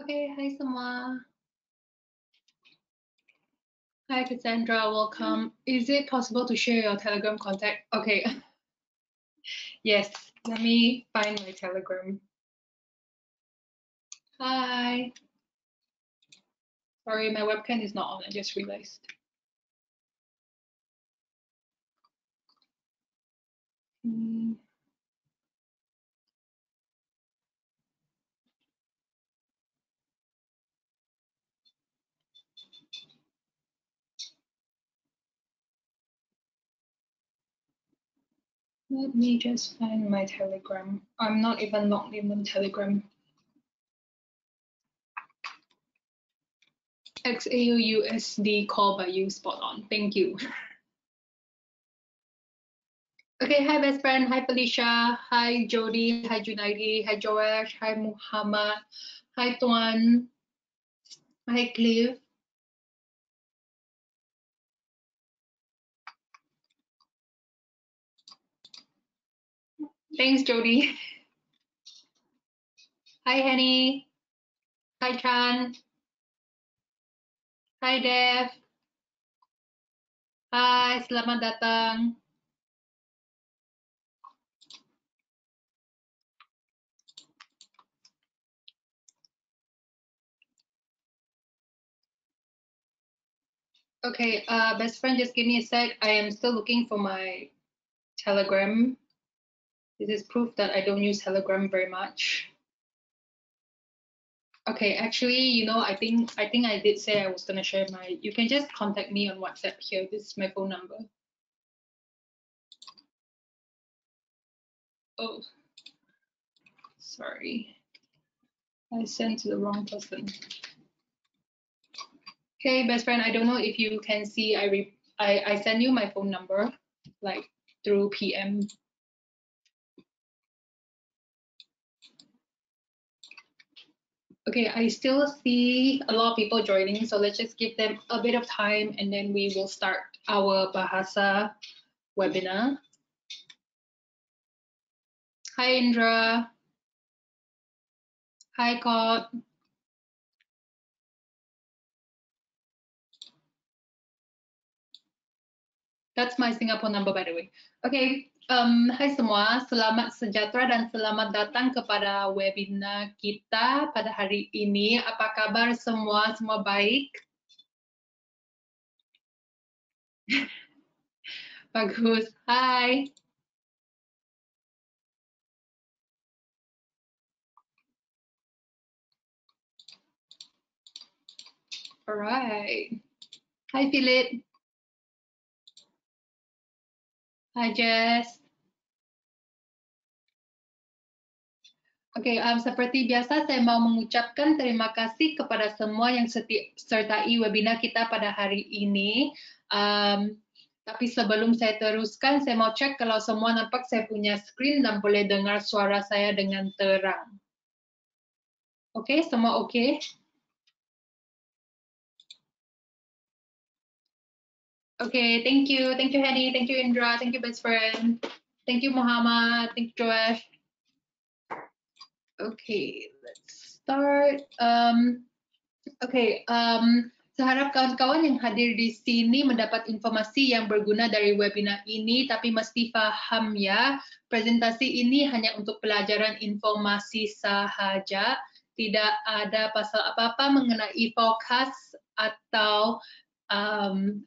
Okay, hai semua. Hi Cassandra, welcome. Is it possible to share your Telegram contact? Okay. Yes, let me find my Telegram. Hi. Sorry, my webcam is not on, I just realized. Let me just find my Telegram. I'm not even logged in on Telegram. XAUUSD call by you, spot on. Thank you. Okay, hi best friend, hi Felicia, hi Jody, hi Junaidi, hi Joash, hi Muhammad, hi Tuan, hi Cliff. Thanks, Jody. Hi, Henny. Hi, Chan. Hi, Dev. Hi, selamat datang. Okay, best friend, just give me a sec. I am still looking for my Telegram. This is proof that I don't use Telegram very much. Okay, actually, you know, I think I did say I was gonna share my. You can just contact me on WhatsApp here. This is my phone number. Oh, sorry, I sent to the wrong person. Okay, best friend, I don't know if you can see. I send you my phone number, like through PM. Okay, I still see a lot of people joining, so let's just give them a bit of time and then we will start our Bahasa webinar. Hi Indra. Hi Kot. That's my Singapore number, by the way. Okay, hai semua, selamat sejahtera dan selamat datang kepada webinar kita pada hari ini. Apa kabar semua? Semua baik? Bagus. Hai. Alright. Hi Philip. Hi Jess. Oke, seperti biasa saya mau mengucapkan terima kasih kepada semua yang sertai webinar kita pada hari ini. Tapi sebelum saya teruskan, saya mau cek kalau semua nampak saya punya screen dan boleh dengar suara saya dengan terang. Oke, semua oke? Oke, thank you Henny, thank you Indra, thank you best friend, thank you Muhammad, thank you Joash. Okay, let's start. Saya harap kawan-kawan yang hadir di sini mendapat informasi yang berguna dari webinar ini, tapi mesti paham ya, presentasi ini hanya untuk pelajaran informasi sahaja, tidak ada pasal apa-apa mengenai forecast atau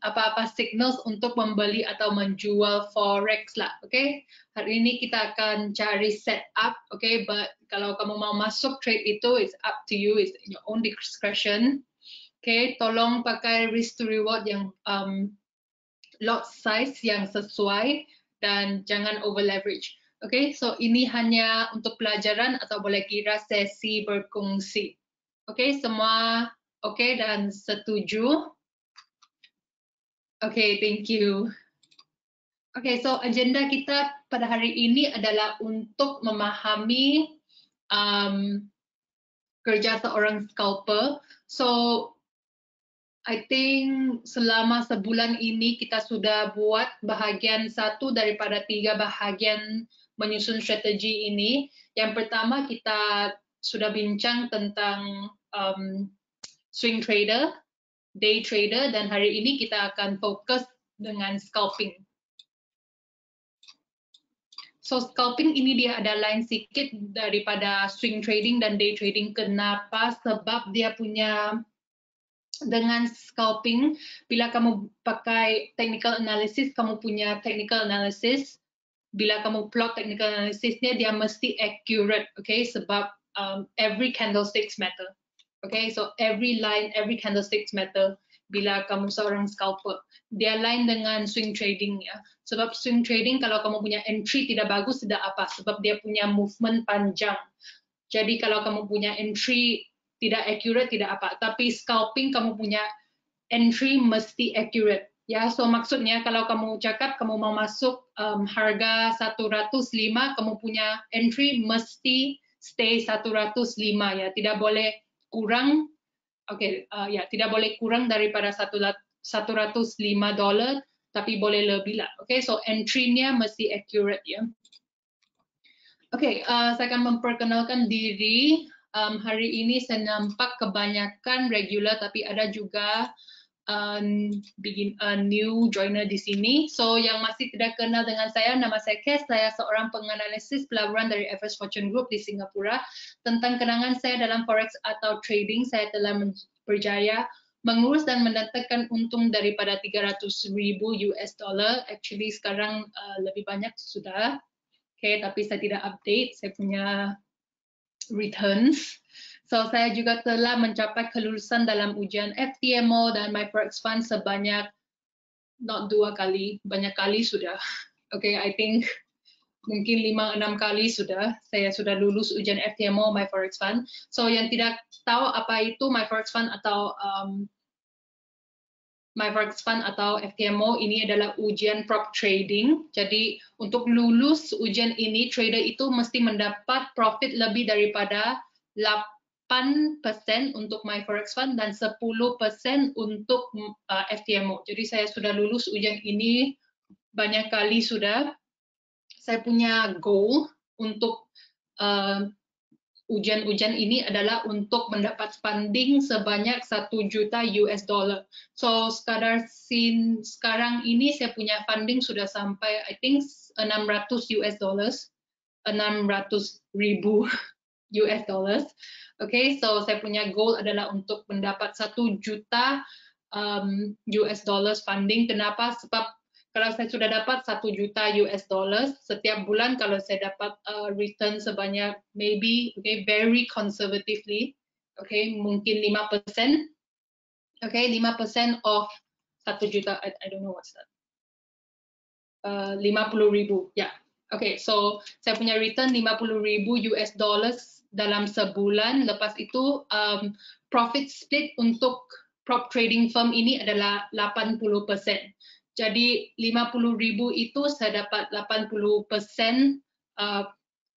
apa-apa signals untuk membeli atau menjual forex lah, oke? Hari ini kita akan cari setup, oke? But kalau kamu mau masuk trade itu, it's up to you, it's in your own discretion. Oke, tolong pakai risk to reward yang lot size yang sesuai dan jangan over leverage. Oke, so ini hanya untuk pelajaran atau boleh kira sesi berkongsi. Oke, semua oke dan setuju? Oke, thank you. Oke, so agenda kita pada hari ini adalah untuk memahami kerja seorang scalper. So, I think selama sebulan ini kita sudah buat bahagian 1 daripada 3 bahagian menyusun strategi ini. Yang pertama kita sudah bincang tentang swing trader, day trader, dan hari ini kita akan fokus dengan scalping. So scalping ini dia ada lain sedikit daripada swing trading dan day trading. Kenapa? Sebab dia punya, dengan scalping, bila kamu pakai technical analysis, kamu punya technical analysis. Bila kamu plot technical analysisnya, dia mesti accurate, okay? Sebab every candlesticks matter, okay? So every line, every candlesticks matter. Bila kamu seorang scalper, dia lain dengan swing trading ya. Sebab swing trading kalau kamu punya entry tidak bagus tidak apa, sebab dia punya movement panjang. Jadi kalau kamu punya entry tidak accurate tidak apa, tapi scalping kamu punya entry mesti accurate. Ya, so maksudnya kalau kamu cakap kamu mau masuk harga 105, kamu punya entry mesti stay 105 ya, tidak boleh kurang. Oke, ya tidak boleh kurang daripada $105, tapi boleh lebih lah. Oke, so entry-nya mesti accurate ya. Oke, saya akan memperkenalkan diri. Hari ini saya nampak kebanyakan regular, tapi ada juga new joiner di sini. So yang masih tidak kenal dengan saya, nama saya Kes. Saya seorang penganalisis pelaburan dari Everest Fortune Group di Singapura. Tentang kenangan saya dalam forex atau trading, saya telah berjaya mengurus dan mendatangkan untung daripada 300,000 US dollar. Actually sekarang lebih banyak sudah. Okay, tapi saya tidak update. Saya punya returns. So, saya juga telah mencapai kelulusan dalam ujian FTMO dan MyForex Fund sebanyak not 2 kali, banyak kali sudah. Okay, I think mungkin 5-6 kali sudah. Saya sudah lulus ujian FTMO, MyForex Fund. So, yang tidak tahu apa itu MyForex Fund atau MyForex Fund atau FTMO, ini adalah ujian prop trading. Jadi untuk lulus ujian ini, trader itu mesti mendapat profit lebih daripada 8% untuk MyForex Fund dan 10% untuk FTMO. Jadi saya sudah lulus ujian ini banyak kali sudah. Saya punya goal untuk ujian-ujian ini adalah untuk mendapat funding sebanyak 1 juta US dollar. So sekarang ini saya punya funding sudah sampai I think 600 US dollars, 600,000 US dollars. Okay, so saya punya goal adalah untuk mendapat 1 juta US dollars funding. Kenapa? Sebab kalau saya sudah dapat 1 juta US dollars setiap bulan, kalau saya dapat return sebanyak maybe, okay, very conservatively, okay, mungkin 5%, okay, 5% of 1 juta, I don't know what's that, 50,000, ya, yeah. Okay, so saya punya return 50,000 US dollars dalam sebulan. Lepas itu profit split untuk prop trading firm ini adalah 80%. Jadi 50,000 itu saya dapat 80%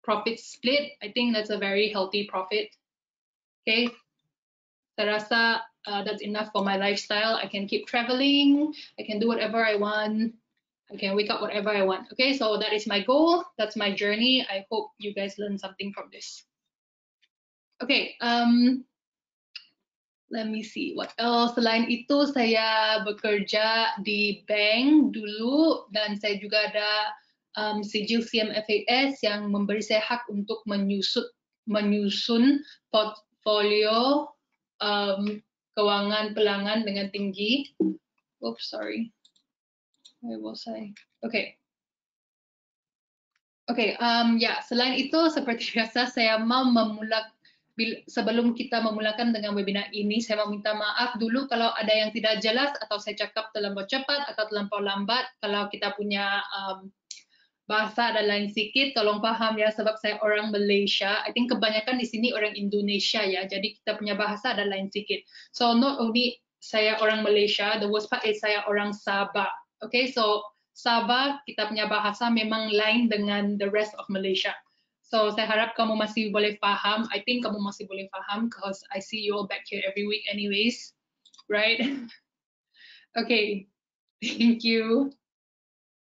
profit split. I think that's a very healthy profit. Okay, saya rasa that's enough for my lifestyle. I can keep traveling. I can do whatever I want. I can wake up whatever I want. Okay, so that is my goal. That's my journey. I hope you guys learn something from this. Okay, let me see what else. Selain itu saya bekerja di bank dulu dan saya juga ada sijil CMFAS yang memberi saya hak untuk menyusun portfolio keuangan pelanggan dengan tinggi. Oops, sorry. Where was I? Okay. Okay, ya, selain itu seperti biasa saya mau sebelum kita memulakan dengan webinar ini, saya mau minta maaf dulu kalau ada yang tidak jelas atau saya cakap terlampau cepat atau terlampau lambat. Kalau kita punya bahasa ada lain sedikit, tolong paham ya, sebab saya orang Malaysia. I think kebanyakan di sini orang Indonesia ya, jadi kita punya bahasa ada lain sedikit. So not only saya orang Malaysia, the worst part is saya orang Sabah. Okay, so Sabah kita punya bahasa memang lain dengan the rest of Malaysia. So saya harap kamu masih boleh paham. I think kamu masih boleh paham because I see you all back here every week anyways, right? Okay, thank you.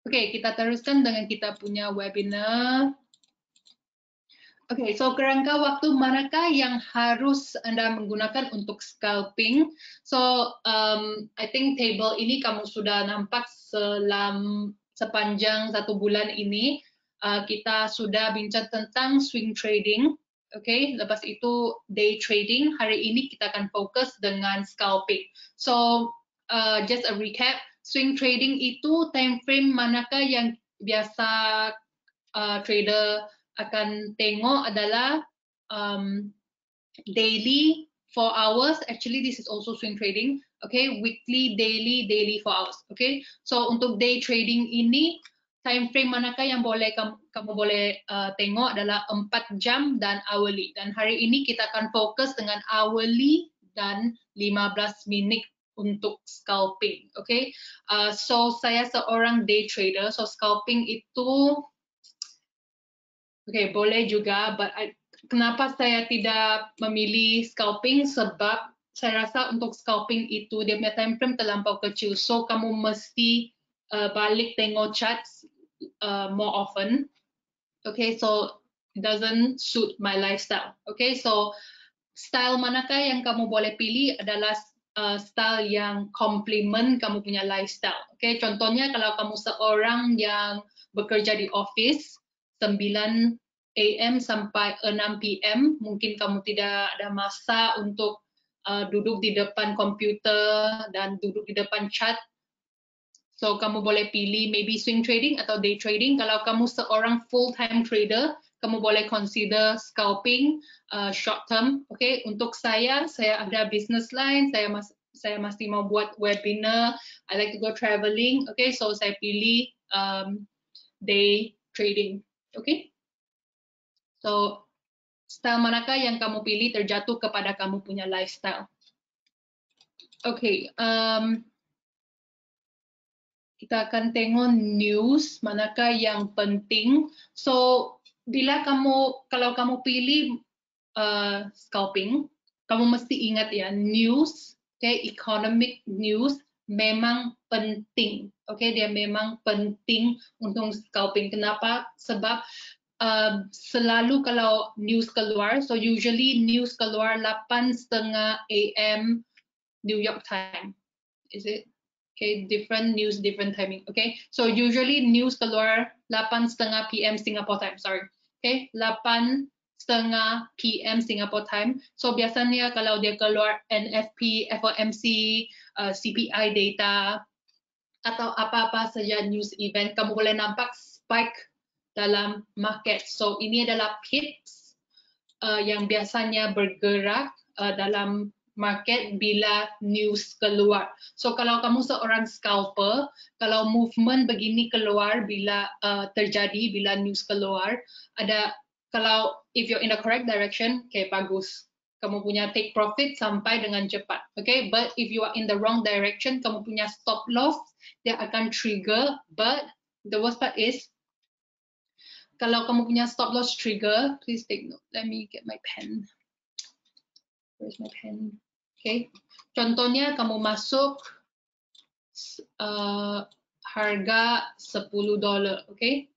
Okay, kita teruskan dengan kita punya webinar. Okay, so kerangka waktu manakah yang harus Anda menggunakan untuk scalping? So, I think table ini kamu sudah nampak sepanjang 1 bulan ini. Kita sudah bincang tentang swing trading. Okay, lepas itu day trading. Hari ini kita akan fokus dengan scalping. So, just a recap. Swing trading itu time frame manakah yang biasa trader akan tengok adalah daily 4 hours. Actually, this is also swing trading. Okay, weekly, daily 4 hours. Okay, so untuk day trading ini time frame manakah yang boleh kamu boleh tengok adalah 4 jam dan hourly. Dan hari ini kita akan fokus dengan hourly dan 15 minit untuk scalping. Okay, so saya seorang day trader. So scalping itu okay, boleh juga, but kenapa saya tidak memilih scalping? Sebab saya rasa untuk scalping itu dia punya time frame terlampau kecil, so kamu mesti balik tengok charts more often. Okay, so it doesn't suit my lifestyle. Okay, so style manakah yang kamu boleh pilih adalah style yang complement kamu punya lifestyle. Okay, contohnya kalau kamu seorang yang bekerja di office 9 AM sampai 6 PM, mungkin kamu tidak ada masa untuk duduk di depan komputer dan duduk di depan chat. So kamu boleh pilih maybe swing trading atau day trading. Kalau kamu seorang full-time trader, kamu boleh consider scalping short term. Okay, untuk saya ada business line, saya masih mau buat webinar, I like to go traveling. Okay, so saya pilih day trading. Okay, so style manakah yang kamu pilih terjatuh kepada kamu punya lifestyle. Okay, kita akan tengok news manakah yang penting. So kalau kamu pilih scalping, kamu mesti ingat ya, news, okay, economic news memang penting. Okay, dia memang penting untuk scalping. Kenapa? Sebab selalu kalau news keluar, so usually news keluar 8:30 AM New York time. Is it? Okay, different news, different timing. Okay, so usually news keluar 8:30 PM Singapore time. Sorry. Okay, 8:30 PM Singapore time. So biasanya kalau dia keluar NFP, FOMC, CPI data atau apa-apa saja news event, kamu boleh nampak spike dalam market. So ini adalah pips yang biasanya bergerak dalam market bila news keluar. So kalau kamu seorang scalper, kalau movement begini keluar bila terjadi, bila news keluar, kalau if you're in the correct direction, okay, bagus. Kamu punya take profit sampai dengan cepat. Okay, but if you are in the wrong direction, kamu punya stop loss, dia akan trigger. But the worst part is, kalau kamu punya stop loss trigger, please take note. Let me get my pen. Where's my pen? Okay. Contohnya kamu masuk harga $10. Okay.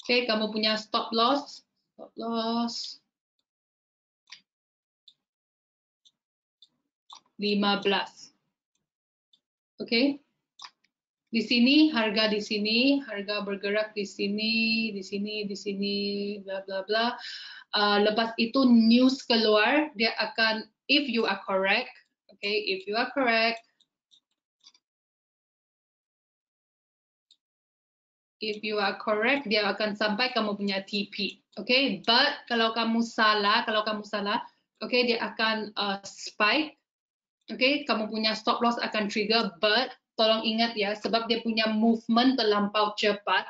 Okay, kamu punya stop loss 15. Okay. Di sini, harga bergerak di sini, bla bla bla. Lepas itu news keluar, dia akan, if you are correct, okay, dia akan sampai kamu punya TP, okay. But kalau kamu salah, okay, dia akan spike, okay, kamu punya stop loss akan trigger, but tolong ingat ya, sebab dia punya movement terlampau cepat,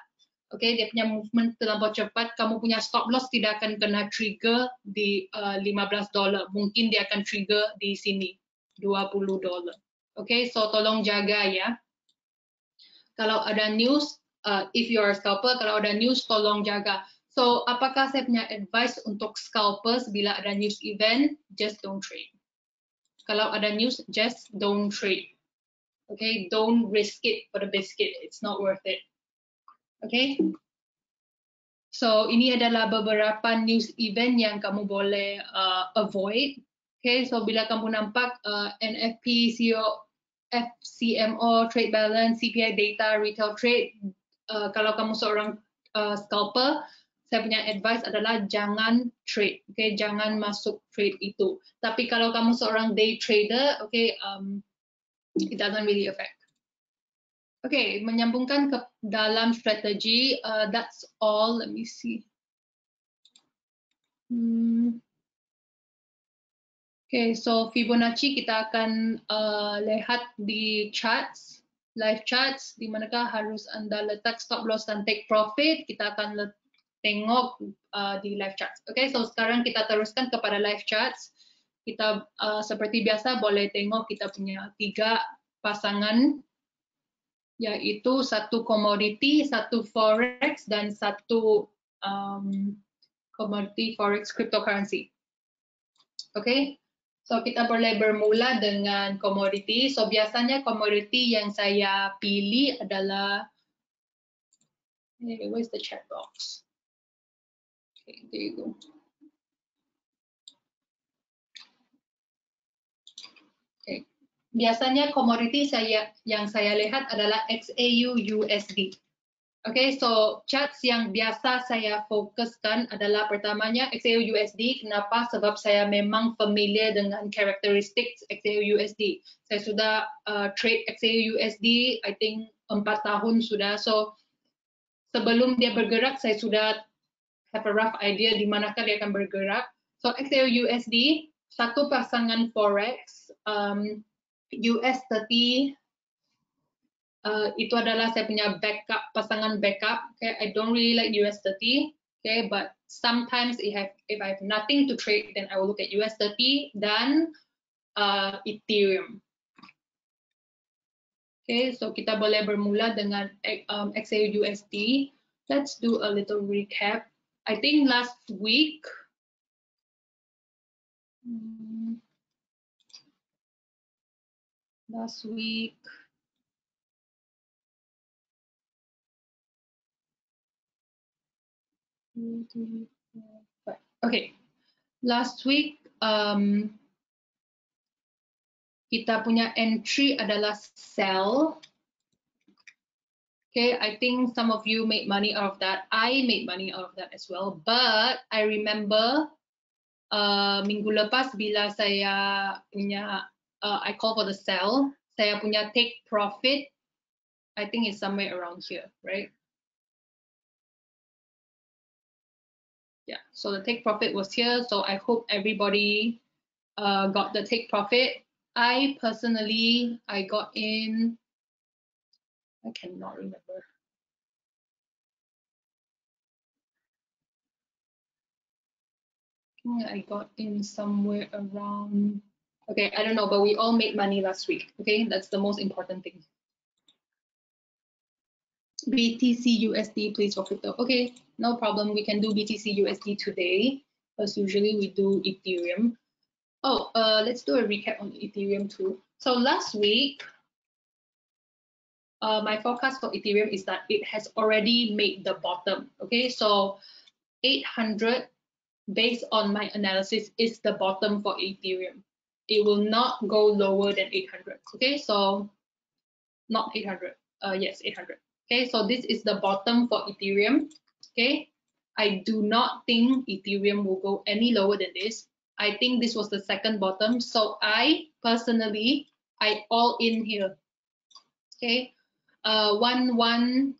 okay, dia punya movement terlampau cepat, kamu punya stop loss tidak akan kena trigger di $15, mungkin dia akan trigger di sini $20, okay, so tolong jaga ya. Kalau ada news, if you are a scalper, kalau ada news tolong jaga. So apakah saya punya advice untuk scalpers bila ada news event? Just don't trade. Kalau ada news, just don't trade. Okay, don't risk it for the biscuit. It's not worth it. Okay. So ini adalah beberapa news event yang kamu boleh avoid. Okay, so bila kamu nampak NFP, CO, FCMO, trade balance, CPI data, retail trade, kalau kamu seorang scalper, saya punya advice adalah jangan trade, okay, jangan masuk trade itu. Tapi kalau kamu seorang day trader, okay, it doesn't really affect. Okay, menyambungkan ke dalam strategi, that's all. Let me see. Okay, so Fibonacci kita akan lihat di charts, live charts, di manakah harus Anda letak stop loss dan take profit. Kita akan tengok di live charts. Okay, so sekarang kita teruskan kepada live charts. Kita seperti biasa boleh tengok kita punya 3 pasangan, yaitu 1 komoditi, 1 forex, dan 1 commodity forex cryptocurrency. Okay, so kita boleh bermula dengan komoditi. So biasanya komoditi yang saya pilih adalah, where's the chat box? Okay, there you go. Okay, biasanya komoditi yang saya lihat adalah XAU USD. Okay, so charts yang biasa saya fokuskan adalah pertamanya XAU USD. Kenapa? Sebab saya memang familiar dengan characteristics XAU USD. Saya sudah trade XAU USD, I think 4 tahun sudah. So sebelum dia bergerak, saya sudah have a rough idea di manakah dia akan bergerak. So XAU USD, 1 pasangan forex, US30. Itu adalah saya punya backup, pasangan backup. Okay, I don't really like US30. Okay, but sometimes if I have nothing to trade, then I will look at US30 dan Ethereum. Okay, so kita boleh bermula dengan XAU USD. Let's do a little recap. I think last week, okay, last week kita punya entry adalah sell. Okay, I think some of you made money out of that. I made money out of that as well. But I remember minggu lepas bila saya punya I call for the sell, saya punya take profit, I think it's somewhere around here, right? Yeah, so the take profit was here. So I hope everybody got the take profit. I personally, I got in, I cannot remember. I got in somewhere around, okay, I don't know, but we all made money last week. Okay, that's the most important thing. BTC USD, please for crypto. Okay, no problem. We can do BTC USD today, because usually we do Ethereum. Oh, let's do a recap on Ethereum too. So last week, my forecast for Ethereum is that it has already made the bottom. Okay, so 800, based on my analysis, is the bottom for Ethereum. It will not go lower than 800. Okay, so not 800. Yes, 800. Okay, so this is the bottom for Ethereum. Okay, I do not think Ethereum will go any lower than this. I think this was the second bottom. So I personally, I all in here. Okay, 1100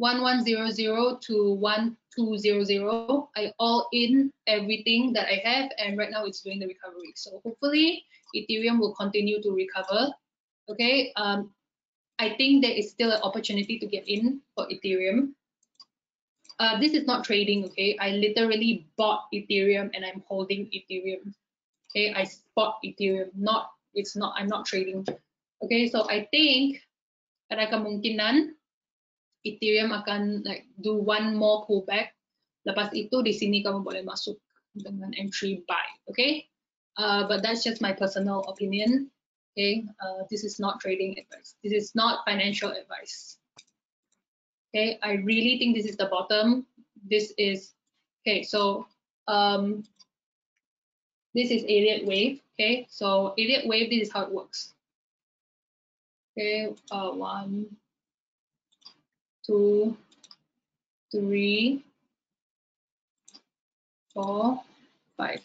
to 1200. I all in everything that I have, and right now it's doing the recovery. So hopefully Ethereum will continue to recover. Okay, I think there is still an opportunity to get in for Ethereum. This is not trading, okay? I literally bought Ethereum and I'm holding Ethereum. Okay, I spot Ethereum, I'm not trading. Okay, so I think ada kemungkinan Ethereum akan like do one more pullback. Lepas itu di sini kamu boleh masuk dengan entry buy, okay? But that's just my personal opinion. Okay, this is not trading advice. This is not financial advice. Okay, I really think this is the bottom. this is, okay, so this is Elliott wave, okay? So Elliott wave, this is how it works. Okay, 1, 2, 3, 4, 5.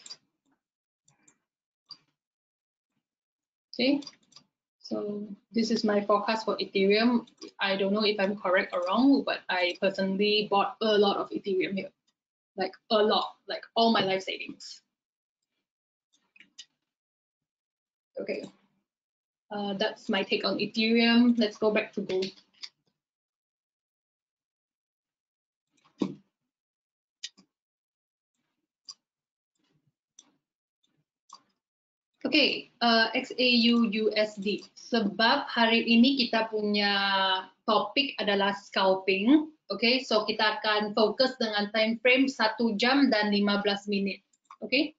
Okay, so this is my forecast for Ethereum. I don't know if I'm correct or wrong, but I personally bought a lot of Ethereum here, like a lot, like all my life savings. Okay, that's my take on Ethereum. Let's go back to gold. Okay, XAU USD. Sebab hari ini kita punya topik adalah scalping. Okay, so kita akan fokus dengan time frame 1 jam dan 15 menit. Okay.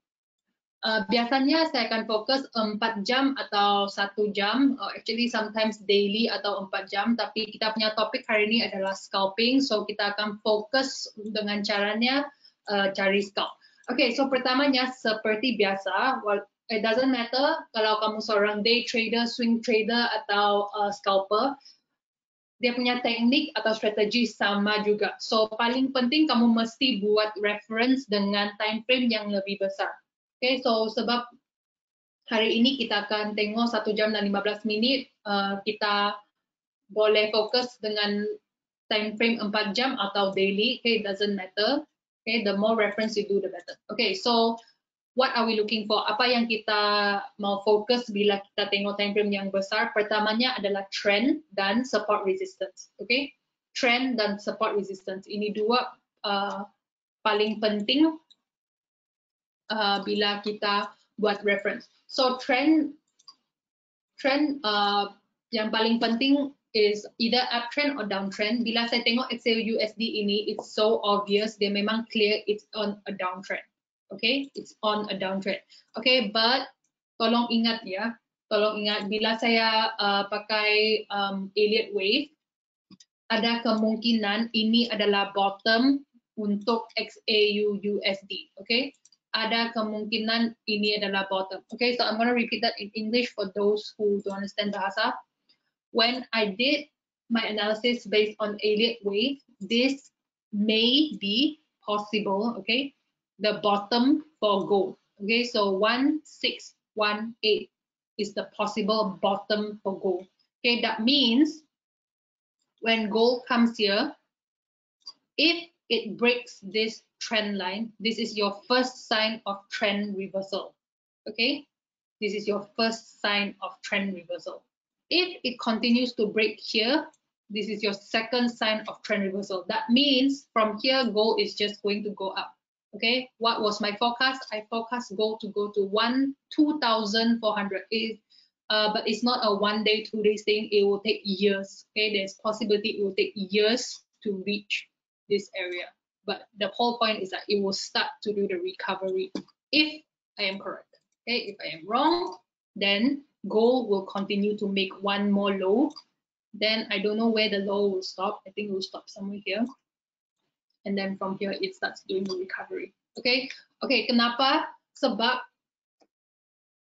Biasanya saya akan fokus 4 jam atau 1 jam, actually sometimes daily atau 4 jam, tapi kita punya topik hari ini adalah scalping, so kita akan fokus dengan caranya cari scalp. Okay, so pertamanya seperti biasa, well, it doesn't matter kalau kamu seorang day trader, swing trader, atau scalper, dia punya teknik atau strategi sama juga. So paling penting kamu mesti buat reference dengan time frame yang lebih besar. Okay, so sebab hari ini kita akan tengok 1 jam dan 15 minit, kita boleh fokus dengan time frame 4 jam atau daily, okay, it doesn't matter. Okay, the more reference you do, the better. Okay, so what are we looking for? Apa yang kita mau fokus bila kita tengok time frame yang besar? Pertamanya adalah trend dan support resistance. Okay, trend dan support resistance. Ini dua paling penting bila kita buat reference. So trend yang paling penting is either uptrend or downtrend. Bila saya tengok XAU USD ini, it's so obvious, dia memang clear it's on a downtrend. Okay, it's on a downtrend. Okay, but tolong ingat ya, bila saya pakai Elliott wave, ada kemungkinan ini adalah bottom untuk XAU USD. Okay, ada kemungkinan ini adalah bottom. Okay, so I'm going to repeat that in English for those who don't understand bahasa. When I did my analysis based on Elliott wave, this may be possible, okay, the bottom for gold. Okay, so 1618 is the possible bottom for gold. Okay, that means when gold comes here, if it breaks this trend line, this is your first sign of trend reversal. Okay, this is your first sign of trend reversal. If it continues to break here, this is your second sign of trend reversal. That means from here, gold is just going to go up. Okay, what was my forecast? I forecast gold to go to 2,400. But it's not a 1 day, 2 days thing. It will take years. Okay, there's possibility it will take years to reach this area. But the whole point is that it will start to do the recovery if I am correct. Okay, if I am wrong, then gold will continue to make one more low. Then I don't know where the low will stop. I think it will stop somewhere here. And then from here it starts doing the recovery. Okay, okay. Kenapa? Sebab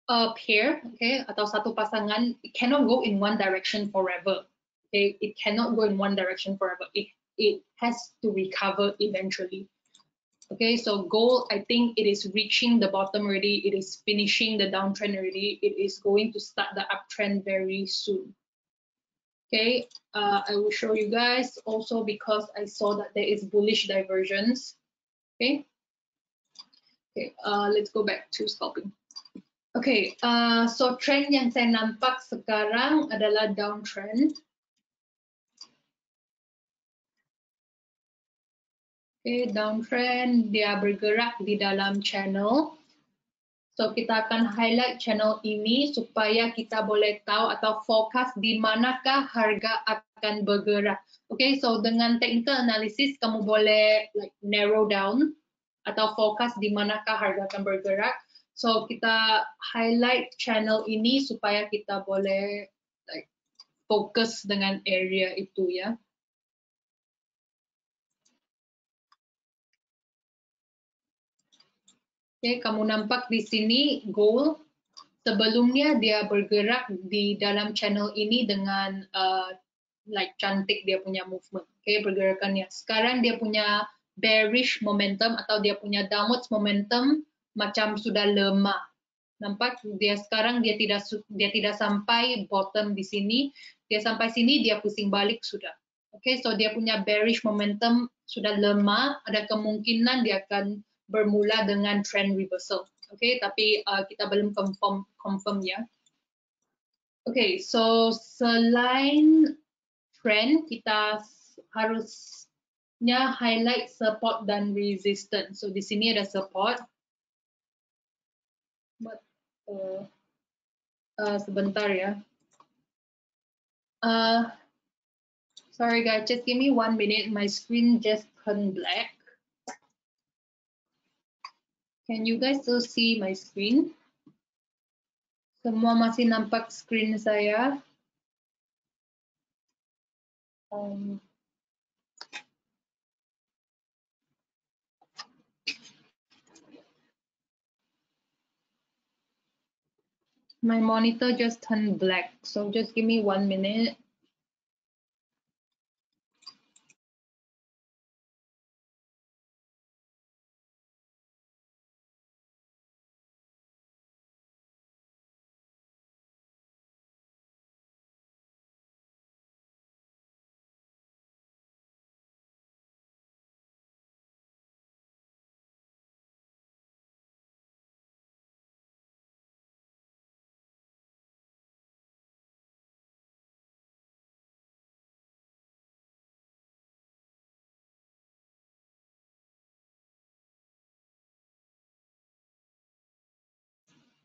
a pair, okay, atau satu pasangan, it cannot go in one direction forever. Okay, it cannot go in one direction forever. It has to recover eventually. Okay, so gold, I think it is reaching the bottom already. It is finishing the downtrend already. It is going to start the uptrend very soon. Okay, I will show you guys also because I saw that there is bullish divergence. Okay, okay, let's go back to scalping. Okay, so trend yang saya nampak sekarang adalah downtrend. Okay, downtrend, dia bergerak di dalam channel. So kita akan highlight channel ini supaya kita boleh tahu atau fokus di manakah harga akan bergerak. Okay, so dengan technical analysis kamu boleh like narrow down atau fokus di manakah harga akan bergerak. So kita highlight channel ini supaya kita boleh like fokus dengan area itu ya. Okay, kamu nampak di sini gold. Sebelumnya dia bergerak di dalam channel ini dengan like cantik dia punya movement. Okay, pergerakannya. Sekarang dia punya bearish momentum atau dia punya downwards momentum macam sudah lemah. Nampak dia sekarang dia tidak sampai bottom di sini. Dia sampai sini dia pusing balik sudah. Okay, so dia punya bearish momentum sudah lemah. Ada kemungkinan dia akan bermula dengan trend reversal. Okay, tapi kita belum confirm ya. Okay, so selain trend kita harusnya highlight support dan resistance. So di sini ada support. But, sebentar ya. Sorry guys, just give me 1 minute. My screen just turned black. Can you guys still see my screen? Semua masih nampak screen saya? My monitor just turned black, so just give me 1 minute.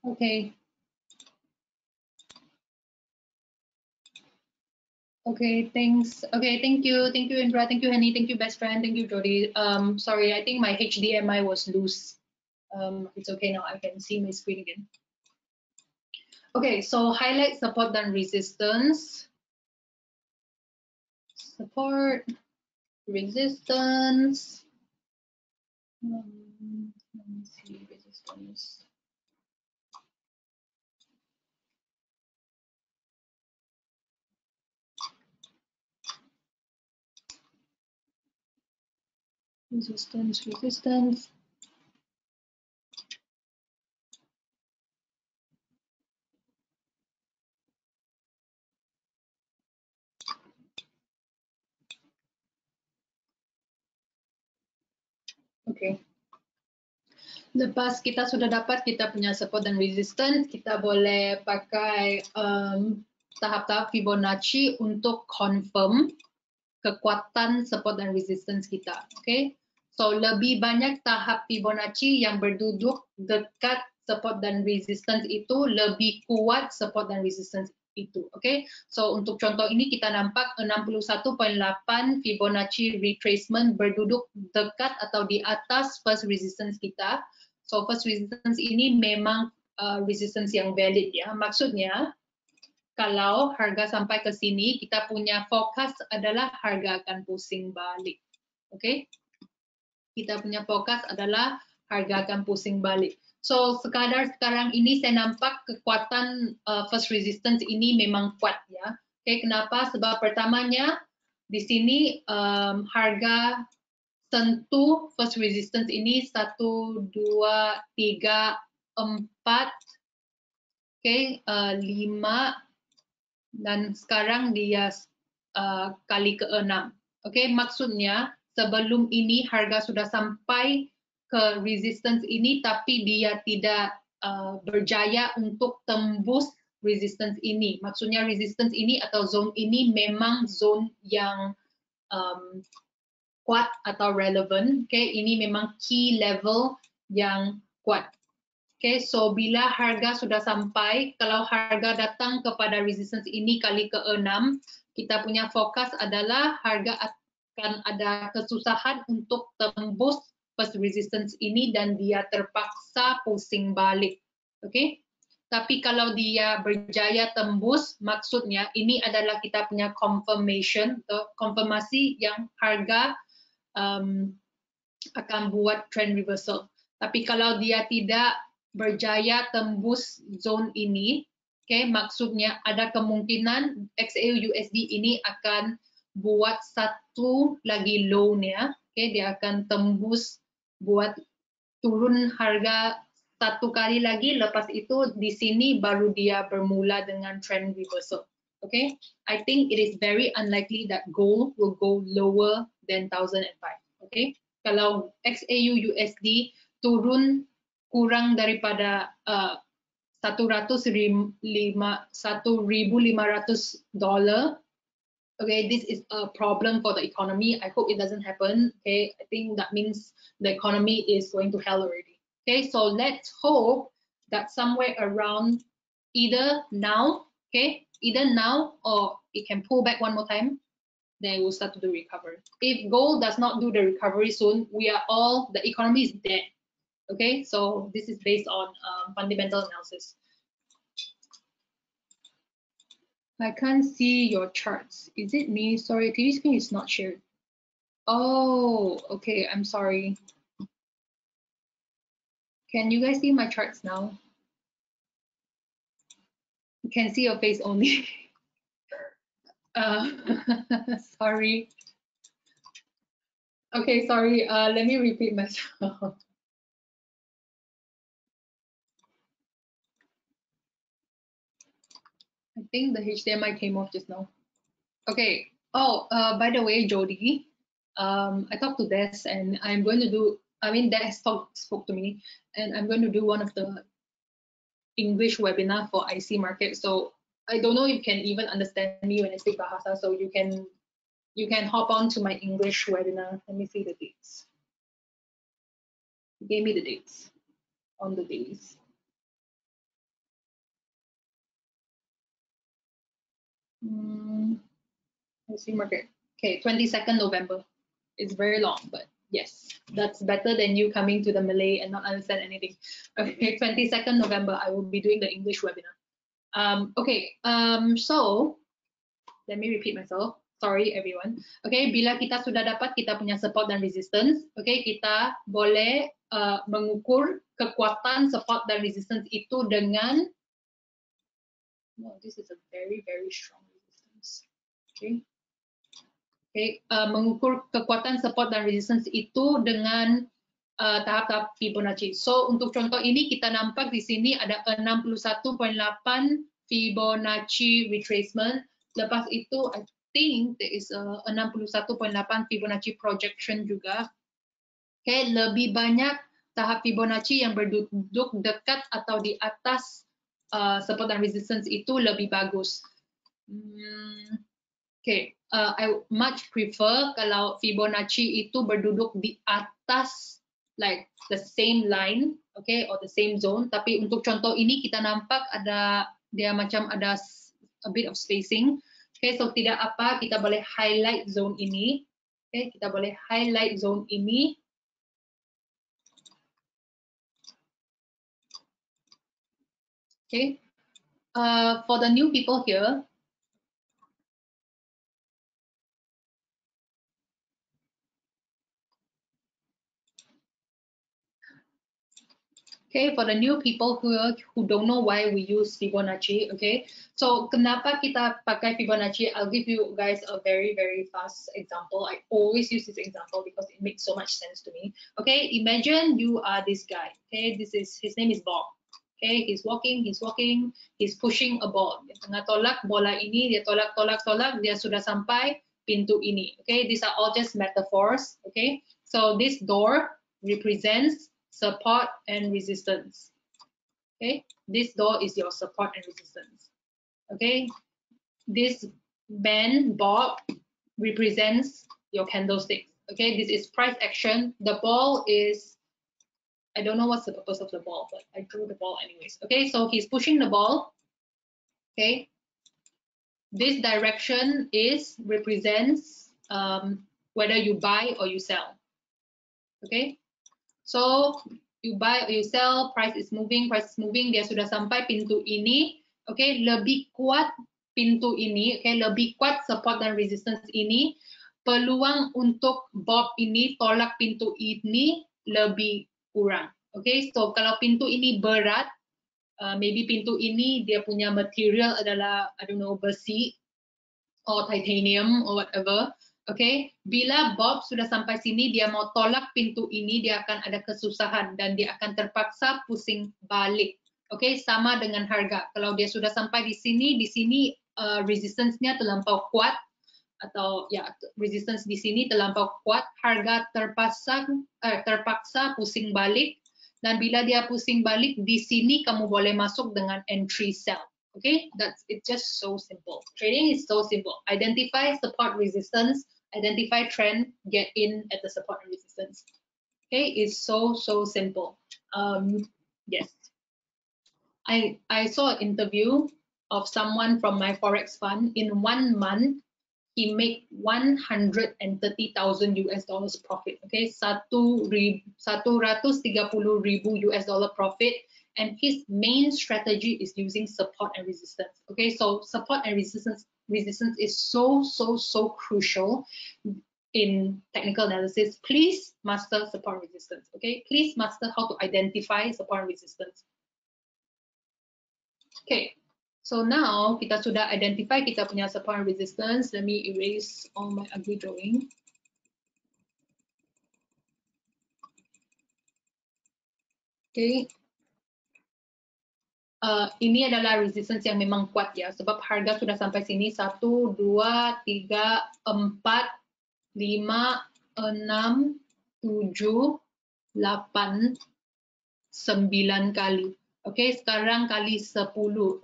Okay. Okay, thanks. Okay, thank you Indra, thank you Henny, thank you best friend, thank you Jody. Sorry, I think my HDMI was loose. It's okay now, I can see my screen again. Okay, so highlight support dan resistance. Support, resistance. Let me see resistance. Resistance. Okay. Lepas kita sudah dapat kita punya support dan resistance, kita boleh pakai tahap-tahap Fibonacci untuk confirm kekuatan support dan resistance kita. Okay? So lebih banyak tahap Fibonacci yang berduduk dekat support dan resistance itu, lebih kuat support dan resistance itu. Okay? So untuk contoh ini kita nampak 61.8 Fibonacci retracement berduduk dekat atau di atas first resistance kita. So first resistance ini memang resistance yang valid ya. Maksudnya kalau harga sampai ke sini, kita punya fokus adalah harga akan pusing balik. Oke? Kita punya fokus adalah harga akan pusing balik. So sekadar sekarang ini saya nampak kekuatan first resistance ini memang kuat ya. Oke, kenapa? Sebab pertamanya di sini harga sentuh first resistance ini 1, 2, 3, 4, okay, 5, dan sekarang dia kali ke-6. Okay, maksudnya sebelum ini harga sudah sampai ke resistance ini, tapi dia tidak berjaya untuk tembus resistance ini. Maksudnya resistance ini atau zone ini memang zone yang kuat atau relevant. Okay, ini memang key level yang kuat. Okay, so bila harga sudah sampai, kalau harga datang kepada resistance ini kali ke-6, kita punya fokus adalah harga akan ada kesusahan untuk tembus first resistance ini dan dia terpaksa pusing balik. Okay? Tapi kalau dia berjaya tembus, maksudnya ini adalah kita punya confirmation atau konfirmasi yang harga akan buat trend reversal. Tapi kalau dia tidak berjaya tembus zone ini, okay, maksudnya ada kemungkinan XAU-USD ini akan buat satu lagi low-nya, okay, dia akan tembus buat turun harga satu kali lagi, lepas itu di sini baru dia bermula dengan trend reversal. Okay, I think it is very unlikely that gold will go lower than 1005. Okay, kalau XAU-USD turun kurang daripada $1,500, okay, this is a problem for the economy. I hope it doesn't happen. Okay, I think that means the economy is going to hell already. Okay, so let's hope that somewhere around either now, okay, either now or it can pull back one more time, then it will start to do recovery. If gold does not do the recovery soon, the economy is dead. Okay, so this is based on fundamental analysis. I can't see your charts. Is it me? Sorry, TV screen is not shared. Oh, okay, I'm sorry. Can you guys see my charts now? You can see your face only. Sorry. Okay, sorry. Let me repeat myself. I think the HDMI came off just now. Okay. Oh, by the way, Jody, I talked to Des and I'm going to do, Des spoke to me and I'm going to do one of the English webinar for IC market. So I don't know if you can even understand me when I speak Bahasa, so you can hop on to my English webinar. Let me see the dates. He gave me the dates on the days. IC market. Okay, 22nd November. It's very long, but yes, that's better than you coming to the Malay and not understand anything. Okay, 22nd November, I will be doing the English webinar. So let me repeat myself. Sorry everyone. Okay, bila kita sudah dapat kita punya support dan resistance, okay, kita boleh mengukur kekuatan support dan resistance itu dengan, no, this is a very strong resistance. Okay. Okay, mengukur kekuatan support dan resistance itu dengan tahap-tahap Fibonacci. So untuk contoh ini kita nampak di sini ada 61.8 Fibonacci retracement. Lepas itu I think there is a 61.8 Fibonacci projection juga. Okay, lebih banyak tahap Fibonacci yang berduduk dekat atau di atas support dan resistance itu lebih bagus. Okay, I much prefer kalau Fibonacci itu berduduk di atas, like the same line, okay, or the same zone. Tapi untuk contoh ini kita nampak ada dia macam ada a bit of spacing. Okay, so tidak apa, kita boleh highlight zone ini. Okay, kita boleh highlight zone ini. Okay, for the new people here. Okay, for the new people who don't know why we use Fibonacci, okay, so kenapa kita pakai Fibonacci? I'll give you guys a very fast example. I always use this example because it makes so much sense to me. Okay, imagine you are this guy. Okay, his name is Bob. Okay, he's walking, he's pushing a ball. Dia tengah tolak bola ini, dia tolak, dia sudah sampai pintu ini. Okay, these are all just metaphors. Okay, so this door represents support and resistance. Okay, this door is your support and resistance. Okay, this band bob represents your candlestick. Okay, this is price action. The ball is, I don't know what's the purpose of the ball, but I drew the ball anyways. Okay, so he's pushing the ball. Okay, this direction represents whether you buy or you sell. Okay, so you buy or you sell, price is moving, dia sudah sampai pintu ini. Okay, lebih kuat pintu ini, okay, lebih kuat support dan resistance ini, peluang untuk Bob ini tolak pintu ini lebih kurang. Okay, so kalau pintu ini berat, maybe pintu ini dia punya material adalah, I don't know, besi or titanium or whatever. Okay, bila Bob sudah sampai sini, dia mau tolak pintu ini, dia akan ada kesusahan dan dia akan terpaksa pusing balik. Okay, sama dengan harga. Kalau dia sudah sampai di sini resistance-nya terlampau kuat, atau ya resistance di sini terlampau kuat, harga terpaksa pusing balik. Dan bila dia pusing balik, di sini kamu boleh masuk dengan entry sell. Okay, that's it. Just so simple. Trading is so simple. Identify support resistance, identify trend, get in at the support and resistance. Okay, it's so simple. Yes, I saw an interview of someone from my forex fund. In 1 month, he made 130,000 US dollars profit. Okay, 130,000 US dollar profit. And his main strategy is using support and resistance. Okay, so support and resistance is so crucial in technical analysis. Please master support and resistance. Okay, please master how to identify support and resistance. Okay, so now kita sudah identify kita punya support and resistance. Let me erase all my ugly drawing. Okay. Ini adalah resistance yang memang kuat ya, sebab harga sudah sampai sini 1, 2, 3, 4, 5, 6, 7, 8, 9 kali. Okay, sekarang kali 10.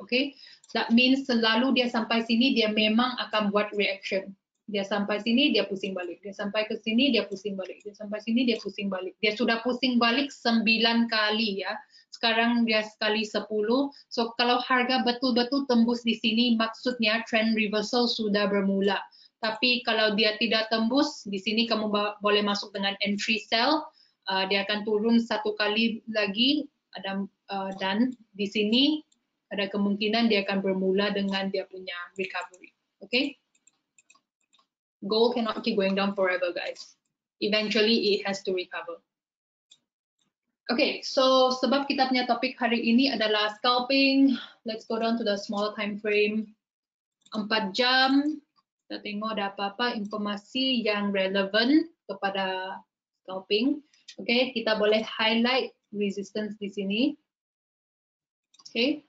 Okay, that means selalu dia sampai sini dia memang akan buat reaction. Dia sampai sini dia pusing balik, dia sampai ke sini dia pusing balik, dia sampai sini dia pusing balik. Dia sudah pusing balik 9 kali ya. Sekarang dia sekali 10. So kalau harga betul-betul tembus di sini, maksudnya trend reversal sudah bermula. Tapi kalau dia tidak tembus, di sini kamu boleh masuk dengan entry sell. Dia akan turun 1 kali lagi, dan di sini ada kemungkinan dia akan bermula dengan dia punya recovery. Okay? Gold cannot keep going down forever, guys. Eventually it has to recover. Okay, so sebab kita punya topik hari ini adalah scalping, let's go down to the smaller time frame. 4 jam, kita tengok ada apa-apa informasi yang relevan kepada scalping. Okay, kita boleh highlight resistance di sini. Okay,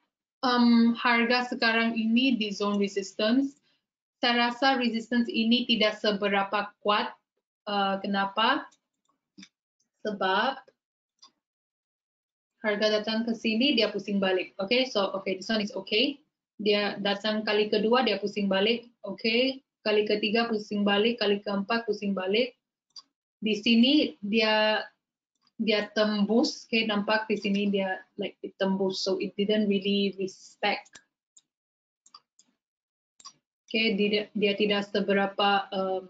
harga sekarang ini di zone resistance. Saya rasa resistance ini tidak seberapa kuat. Kenapa? Sebab harga datang ke sini, dia pusing balik. Okay, so okay, this one is okay. Dia datang kali kedua, dia pusing balik. Okay, kali ketiga pusing balik, kali keempat pusing balik. Di sini dia tembus. Okay, nampak di sini dia like tembus, so it didn't really respect. Okay, dia tidak seberapa how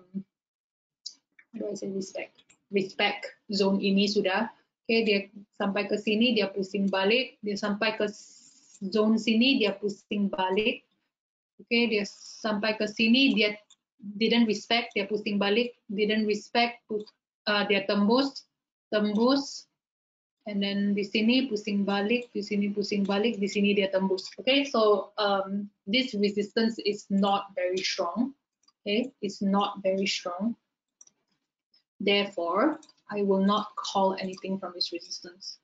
do I say respect zone ini sudah. Okay, dia sampai ke sini dia pusing balik, dia sampai ke zone sini dia pusing balik. Okay, dia sampai ke sini dia didn't respect, dia pusing balik, didn't respect, dia tembus, and then di sini pusing balik, di sini pusing balik, di sini dia tembus. Okay, so this resistance is not very strong. Okay, it's not very strong. Therefore, I will not call anything from this resistance.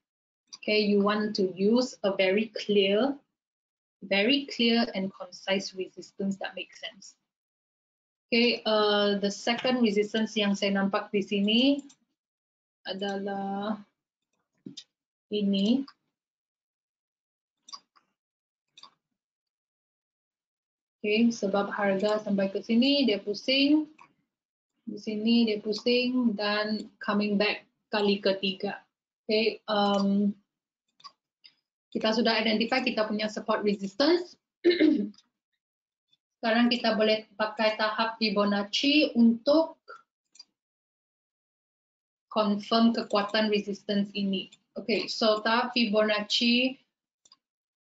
Okay, you want to use a very clear and concise resistance that makes sense. Okay, the second resistance yang saya nampak di sini adalah ini. Okay, sebab harga sampai ke sini dia pusing. Di sini dia pusing dan coming back kali ketiga. Okay, kita sudah identify kita punya support resistance. Sekarang kita boleh pakai tahap Fibonacci untuk confirm kekuatan resistance ini. Okay, so tahap Fibonacci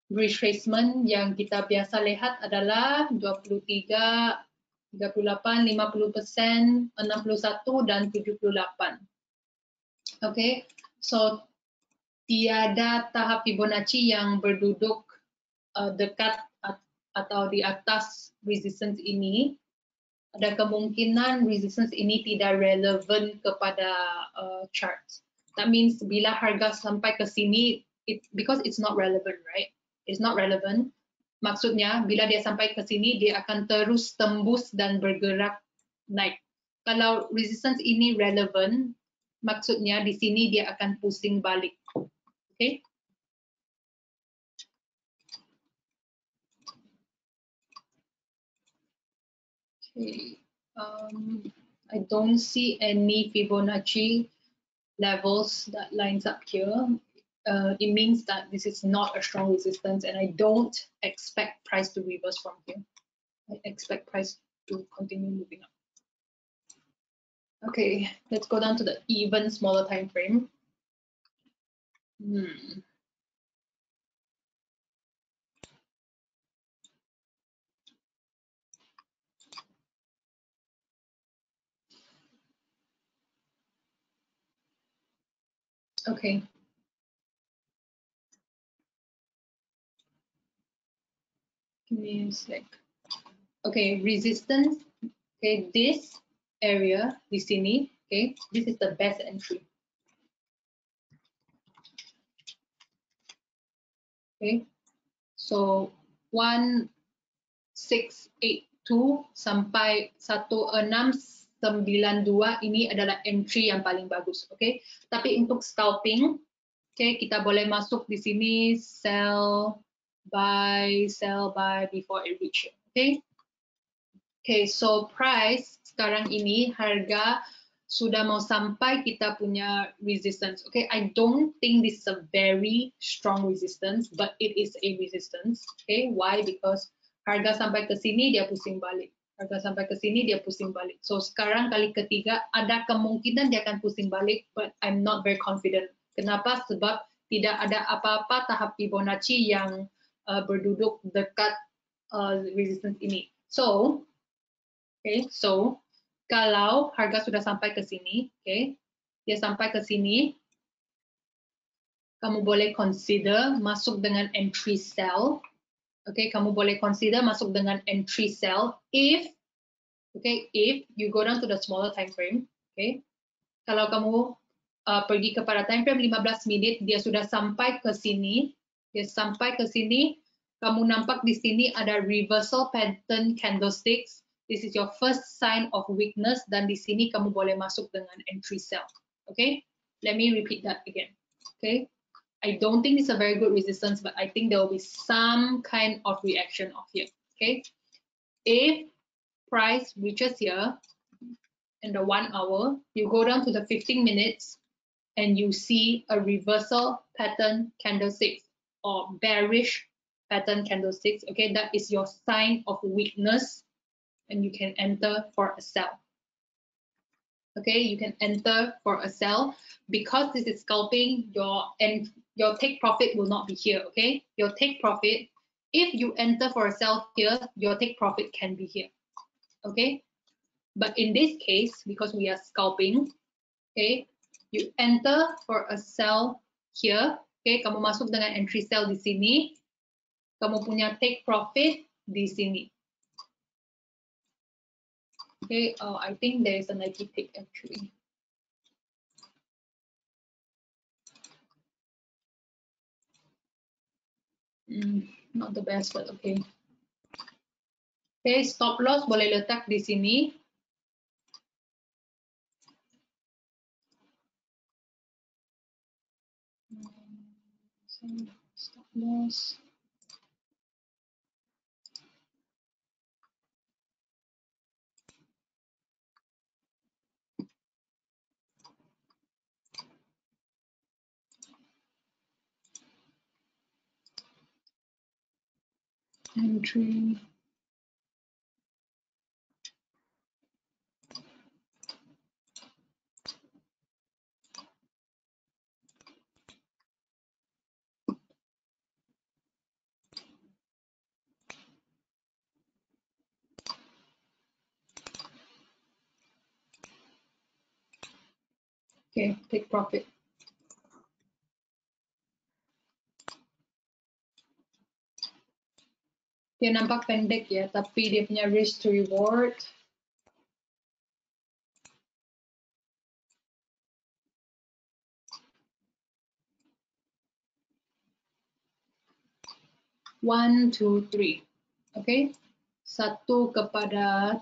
retracement yang kita biasa lihat adalah 23, 38, 50%, 61, dan 78. Okay, so tiada tahap Fibonacci yang berduduk dekat atau di atas resistance ini, ada kemungkinan resistance ini tidak relevan kepada chart. That means bila harga sampai ke sini, because it's not relevant, right? It's not relevant. Maksudnya bila dia sampai ke sini, dia akan terus tembus dan bergerak naik. Kalau resistance ini relevant, maksudnya di sini dia akan pusing balik. Okay? Okay. I don't see any Fibonacci levels that lines up here. It means that this is not a strong resistance, and I don't expect price to reverse from here. I expect price to continue moving up. Okay, let's go down to the even smaller time frame. Okay. Give me a sec. Okay, resistance. Okay, this area di sini. Okay, this is the best entry. Okay, so 1682 sampai 1692 ini adalah entry yang paling bagus. Okay, tapi untuk scalping, okay, kita boleh masuk di sini sell buy before it reach. Okay. Okay, so price sekarang ini harga sudah mau sampai kita punya resistance. Okay, I don't think this is a very strong resistance, but it is a resistance. Okay, why? Because harga sampai ke sini dia pusing balik. Harga sampai ke sini dia pusing balik. So sekarang kali ketiga ada kemungkinan dia akan pusing balik, but I'm not very confident. Kenapa? Sebab tidak ada apa-apa tahap Fibonacci yang berduduk dekat resistance ini. So okay, so kalau harga sudah sampai ke sini, okay, dia sampai ke sini, kamu boleh consider masuk dengan entry sell, okay, kamu boleh consider masuk dengan entry sell if, okay, if you go down to the smaller time frame, okay, kalau kamu pergi kepada time frame 15 menit, dia sudah sampai ke sini, kamu nampak di sini ada reversal pattern candlesticks. This is your first sign of weakness, dan di sini kamu boleh masuk dengan entry sell. Okay, let me repeat that again. Okay, I don't think it's a very good resistance, but I think there will be some kind of reaction of here. Okay, if price reaches here in the 1 hour, you go down to the 15 minutes and you see a reversal pattern candlesticks or bearish pattern candlesticks. Okay, that is your sign of weakness, and you can enter for a sell. Okay, you can enter for a sell. Because this is scalping, your take profit will not be here. Okay, your take profit, if you enter for a sell here, your take profit can be here. Okay, but in this case, because we are scalping, okay, you enter for a sell here. Okay, kamu masuk dengan entry sell di sini, kamu punya take profit di sini. Okay, I think there is a Nike tick actually. Not the best, but okay. Okay, stop loss boleh letak di sini. Stop loss. Entry. Okay, take profit. Dia nampak pendek ya, tapi dia punya risk to reward. One, two, three. Oke. 1/3.45.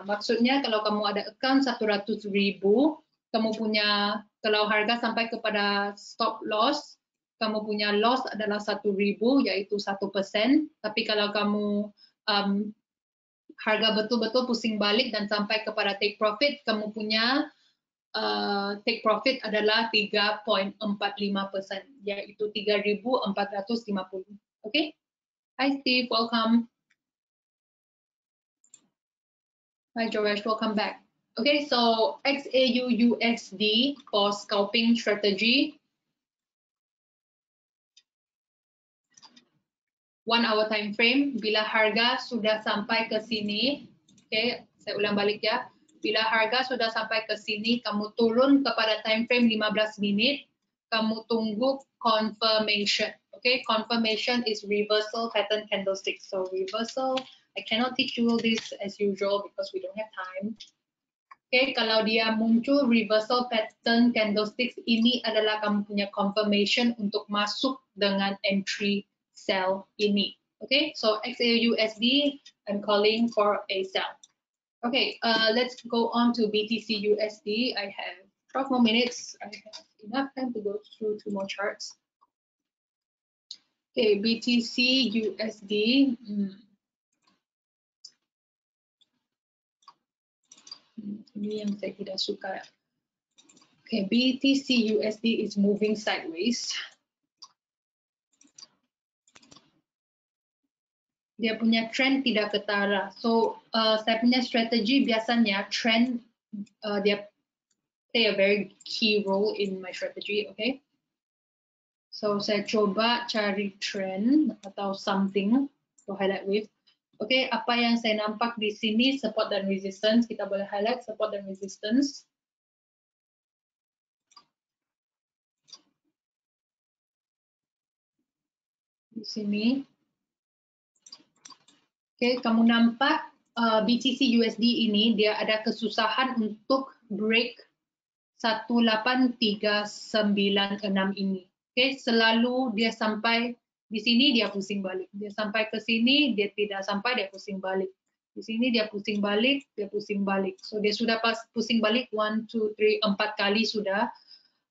Maksudnya kalau kamu ada account 100.000, kamu punya, kalau harga sampai kepada stop loss, kamu punya loss adalah 1.000, yaitu 1%. Tapi kalau kamu harga betul-betul pusing balik dan sampai kepada take profit, kamu punya take profit adalah 3.45%, yaitu 3.450. Okay? Hi Steve, welcome. Hi Joresh, welcome back. Okay, so XAU USD for scalping strategy. 1 hour time frame, bila harga sudah sampai ke sini, okay, saya ulang balik ya. Bila harga sudah sampai ke sini, kamu turun kepada time frame 15 minit, kamu tunggu confirmation. Okay, confirmation is reversal pattern candlestick. So reversal, I cannot teach you this as usual because we don't have time. Okay, kalau dia muncul reversal pattern candlesticks, ini adalah kamu punya confirmation untuk masuk dengan entry sell ini. Okay, so XAUUSD, I'm calling for a sell. Okay, let's go on to BTC USD. I have 12 more minutes. I have enough time to go through 2 more charts. Okay, BTC USD. Ini yang saya tidak suka. Okay, BTC USD is moving sideways. Dia punya trend tidak ketara. So saya punya strategi biasanya trend dia play a very key role in my strategy. Okay. So saya coba cari trend atau something to highlight with. Okay, apa yang saya nampak di sini support dan resistance, kita boleh highlight support dan resistance. Di sini. Okay, kamu nampak BTC USD ini dia ada kesusahan untuk break 18396 ini. Okay, selalu dia sampai di sini dia pusing balik. Dia sampai ke sini dia tidak sampai, dia pusing balik. Di sini dia pusing balik, dia pusing balik. So dia sudah pas pusing balik 1, 2, 3, 4 kali sudah.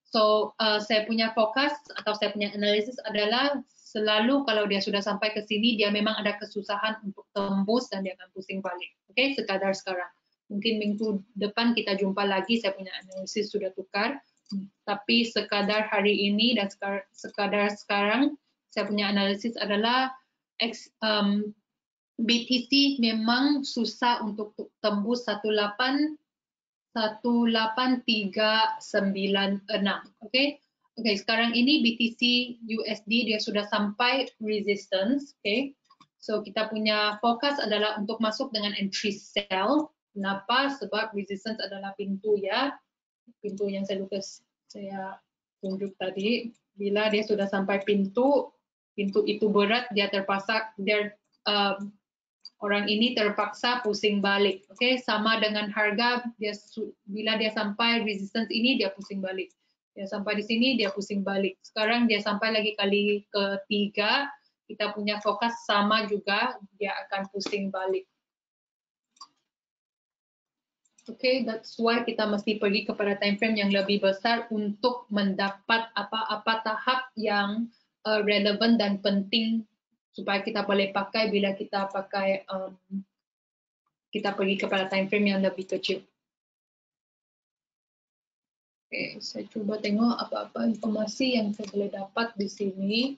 So saya punya fokus atau saya punya analisis adalah selalu kalau dia sudah sampai ke sini, dia memang ada kesusahan untuk tembus dan dia akan pusing balik. Oke, sekadar sekarang. Mungkin minggu depan kita jumpa lagi, saya punya analisis sudah tukar. Tapi sekadar hari ini dan sekadar sekarang, saya punya analisis adalah BTC memang susah untuk tembus 18396. Oke. Oke, sekarang ini BTC USD dia sudah sampai resistance, oke. So kita punya fokus adalah untuk masuk dengan entry sell. Kenapa? Sebab resistance adalah pintu ya. Pintu yang saya tunjuk tadi. Bila dia sudah sampai pintu itu berat, dia terpaksa orang ini terpaksa pusing balik. Oke, sama dengan harga bila dia sampai resistance ini dia pusing balik. Dia sampai di sini dia pusing balik. Sekarang dia sampai lagi kali ketiga, kita punya fokus sama juga, dia akan pusing balik. Oke, that's why kita mesti pergi kepada time frame yang lebih besar untuk mendapat apa-apa tahap yang relevan dan penting supaya kita boleh pakai bila kita pakai kita pergi kepada time frame yang lebih kecil. Oke, saya coba tengok apa-apa informasi yang saya boleh dapat di sini.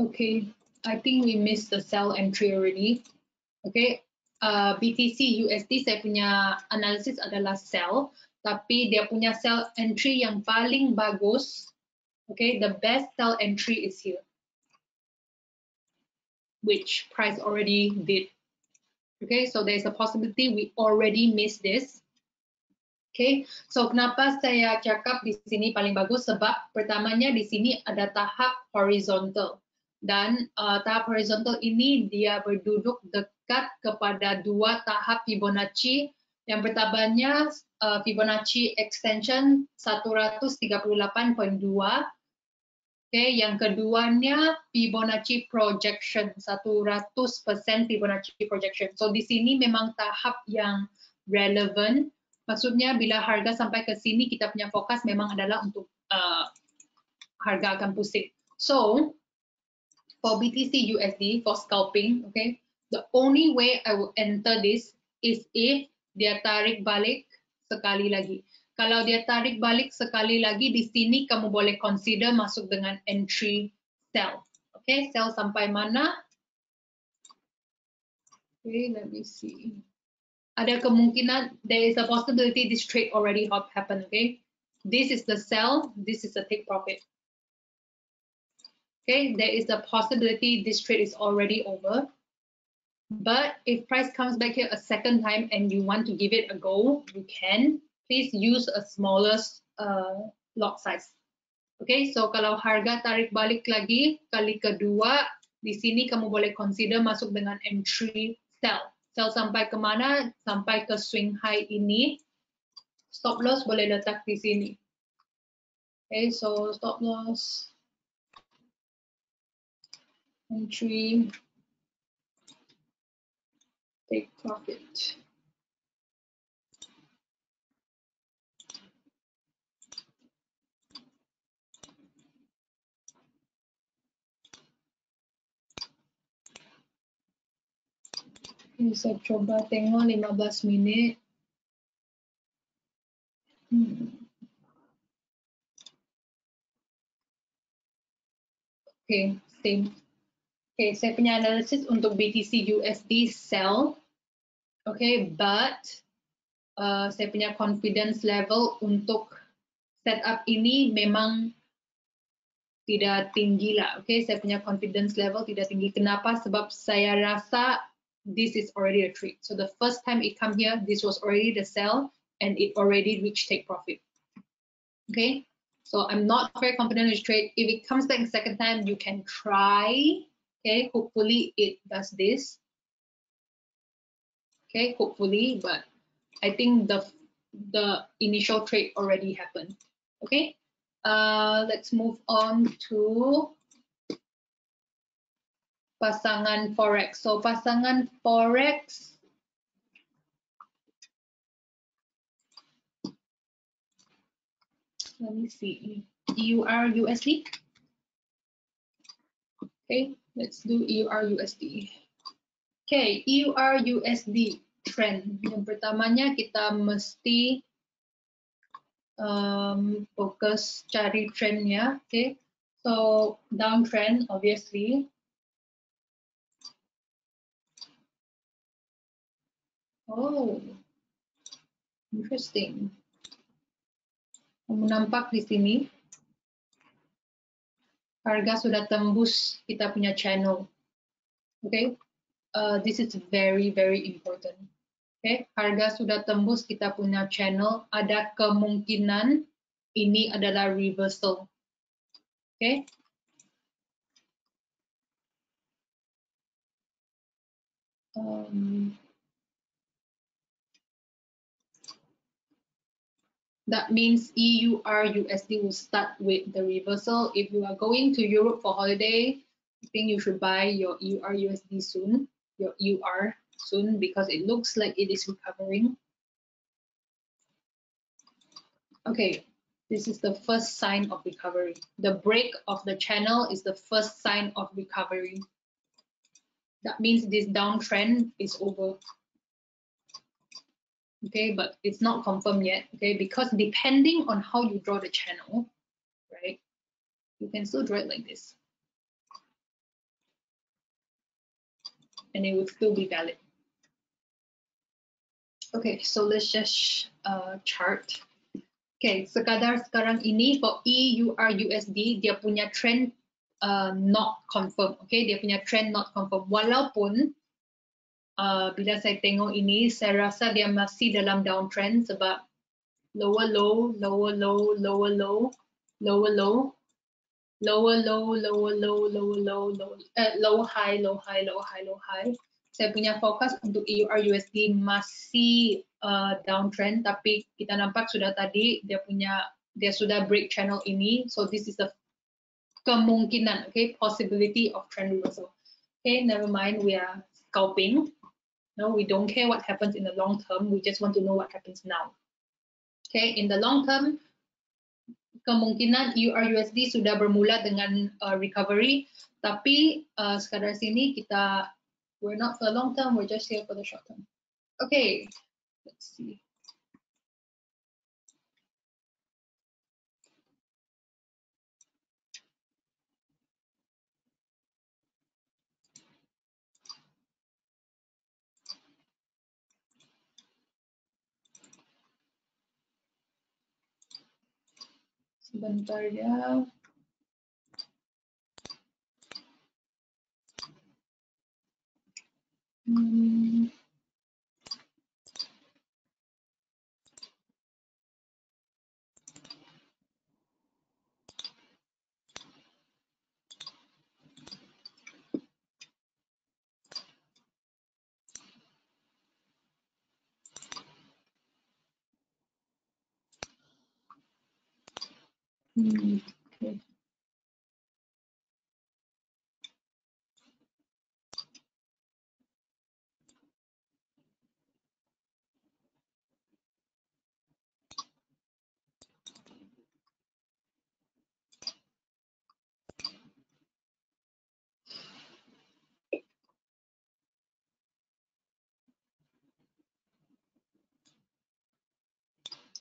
Oke. Okay, I think we missed the sell entry already. Okay, BTC USD saya punya analisis adalah sell, tapi dia punya sell entry yang paling bagus. Okay, the best sell entry is here, which price already did. Okay, so there's a possibility we already missed this. Okay, so kenapa saya cakap di sini paling bagus? Sebab pertamanya di sini ada tahap horizontal. Dan tahap horizontal ini dia berduduk dekat kepada dua tahap Fibonacci. Yang pertamanya Fibonacci extension 138.2. Okay, yang keduanya Fibonacci projection 100% Fibonacci projection. So di sini memang tahap yang relevant. Maksudnya bila harga sampai ke sini kita punya fokus memang adalah untuk harga akan pusing. So for BTC USD for scalping, okay, the only way I will enter this is if dia tarik balik sekali lagi. Kalau dia tarik balik sekali lagi di sini kamu boleh consider masuk dengan entry sell. Okay, sell sampai mana? Okay, let me see. Ada kemungkinan there is a possibility this trade already happened. Okay, this is the sell, this is the take profit. Okay, there is a possibility this trade is already over. But if price comes back here a second time and you want to give it a go, you can. Please use a smaller lot size. Okay, so kalau harga tarik balik lagi kali kedua, di sini kamu boleh consider masuk dengan entry sell. Sell sampai kemana? Sampai ke swing high ini. Stop loss boleh letak di sini. Okay, so stop loss. Entry, take profit. Ini saya coba tengok 15 minit. Okay, same. Okay, saya punya analisis untuk BTC USD sell. Okay, but saya punya confidence level untuk setup ini memang tidak tinggi lah. Okay, saya punya confidence level tidak tinggi. Kenapa? Sebab saya rasa this is already a trade. So the first time it come here, this was already the sell and it already reached take profit. Okay, so I'm not very confident in this trade. If it comes back the second time, you can try. Okay, hopefully it does this. Okay, hopefully, but I think the initial trade already happened. Okay, let's move on to pasangan forex. So pasangan forex, let me see, EUR USD. Okay, let's do EUR USD. Okay, EUR USD trend. Yang pertamanya kita mesti fokus cari trendnya. Okay, so downtrend obviously. Oh, interesting. Nampak di sini harga sudah tembus kita punya channel. Okay, this is very important. Okay, harga sudah tembus kita punya channel. Ada kemungkinan ini adalah reversal. Okay. That means EUR USD will start with the reversal. If you are going to Europe for holiday, I think you should buy your EUR USD soon, your EUR soon, because it looks like it is recovering. Okay, this is the first sign of recovery. The break of the channel is the first sign of recovery. That means this downtrend is over. Okay, but it's not confirmed yet, okay, because depending on how you draw the channel, right, you can still draw it like this and it would still be valid. Okay, so let's just chart. Okay, sekadar sekarang ini for EURUSD dia punya trend not confirm. Okay, dia punya trend not confirm. Walaupun bila saya tengok ini, saya rasa dia masih dalam downtrend sebab lower low, lower low, lower low, lower low, lower low, lower low, lower low, low high, low high, low high, low high. Saya punya fokus untuk EURUSD masih downtrend, tapi kita nampak sudah tadi dia sudah break channel ini, so this is a kemungkinan, okay, possibility of trend reversal. Okay, never mind, we are scalping. No, we don't care what happens in the long term. We just want to know what happens now. Okay, in the long term, kemungkinan EURUSD sudah bermula dengan recovery, tapi sekadar sini we're not for the long term, we're just here for the short term. Okay, let's see. Sebentar ya. Okay.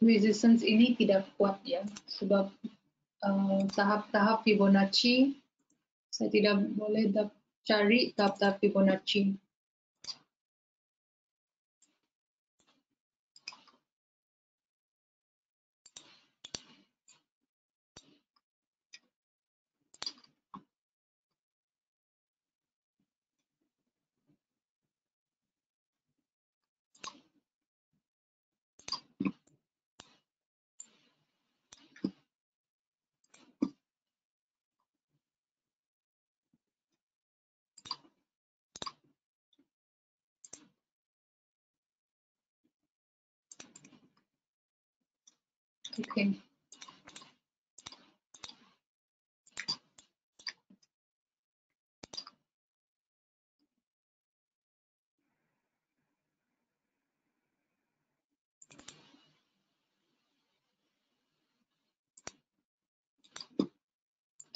Resistance ini tidak kuat ya, sebab tahap-tahap Fibonacci saya tidak boleh cari tahap-tahap Fibonacci. Okay.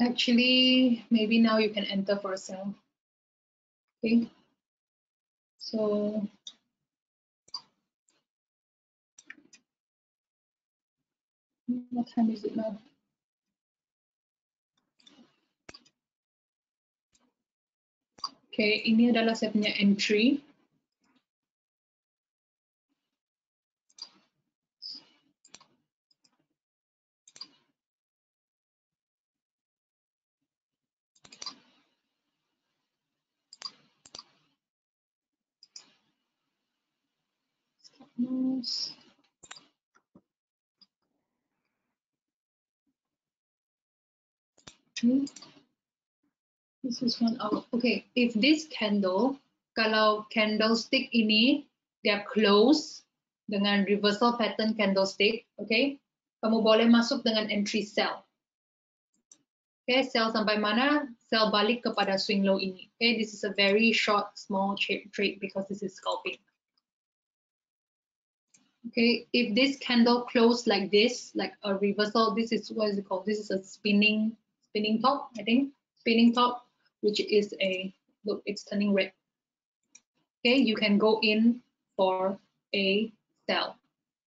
Actually, maybe now you can enter for a sell. Okay. So what time is it now? Okay, ini adalah saya punya entry. Stop loss. Okay. This is 1 hour. Okay, if this candle, kalau candlestick ini dia close dengan reversal pattern candlestick, okay, kamu boleh masuk dengan entry sell. Okay, sell sampai mana? Sell balik kepada swing low ini. Okay, this is a very short, small trade because this is scalping. Okay, if this candle close like this, like a reversal, this is what is it called? This is a spinning top, I think. Spinning top, which is look, it's turning red. Okay, you can go in for a sell.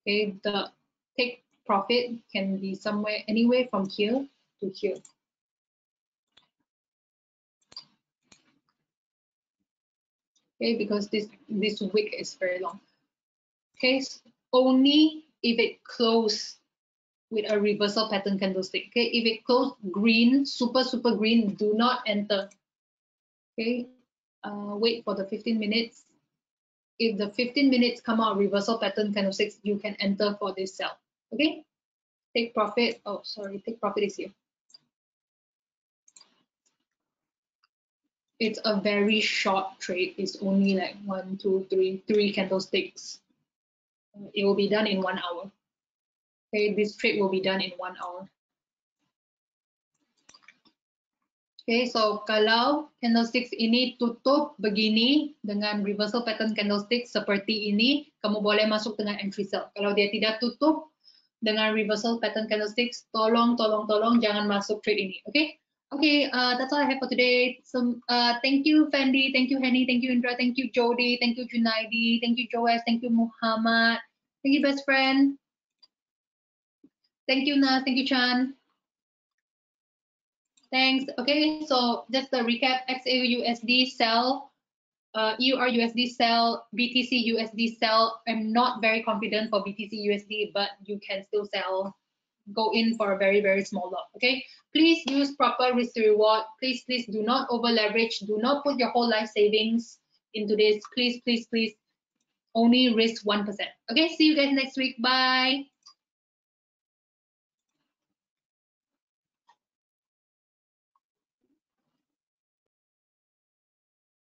Okay, the take profit can be somewhere, anywhere from here to here. Okay, because this wick is very long. Okay, only if it close with a reversal pattern candlestick. Okay, if it close green, super green, do not enter. Okay, wait for the 15 minutes. If the 15 minutes come out reversal pattern candlesticks, you can enter for this sell. Okay, take profit. Oh, sorry, take profit is here. It's a very short trade. It's only like 1, 2, 3, 3 candlesticks. It will be done in 1 hour. Okay, this trade will be done in 1 hour. Okay, so kalau candlesticks ini tutup begini dengan reversal pattern candlestick seperti ini, kamu boleh masuk dengan entry sell. Kalau dia tidak tutup dengan reversal pattern candlesticks, tolong jangan masuk trade ini. Okay? Okay, that's all I have for today. So, thank you Fendi, thank you Henny, thank you Indra, thank you Jody, thank you Junaidi, thank you Joes, thank you Muhammad, thank you best friend, thank you Nas, thank you Chan. Thanks. Okay, so just the recap: XAUUSD sell, EUR USD sell, BTC USD sell. I'm not very confident for BTC USD, but you can still sell. Go in for a very small lot. Okay, please use proper risk to reward. Please do not over leverage. Do not put your whole life savings into this. Please only risk 1%. Okay, see you guys next week. Bye.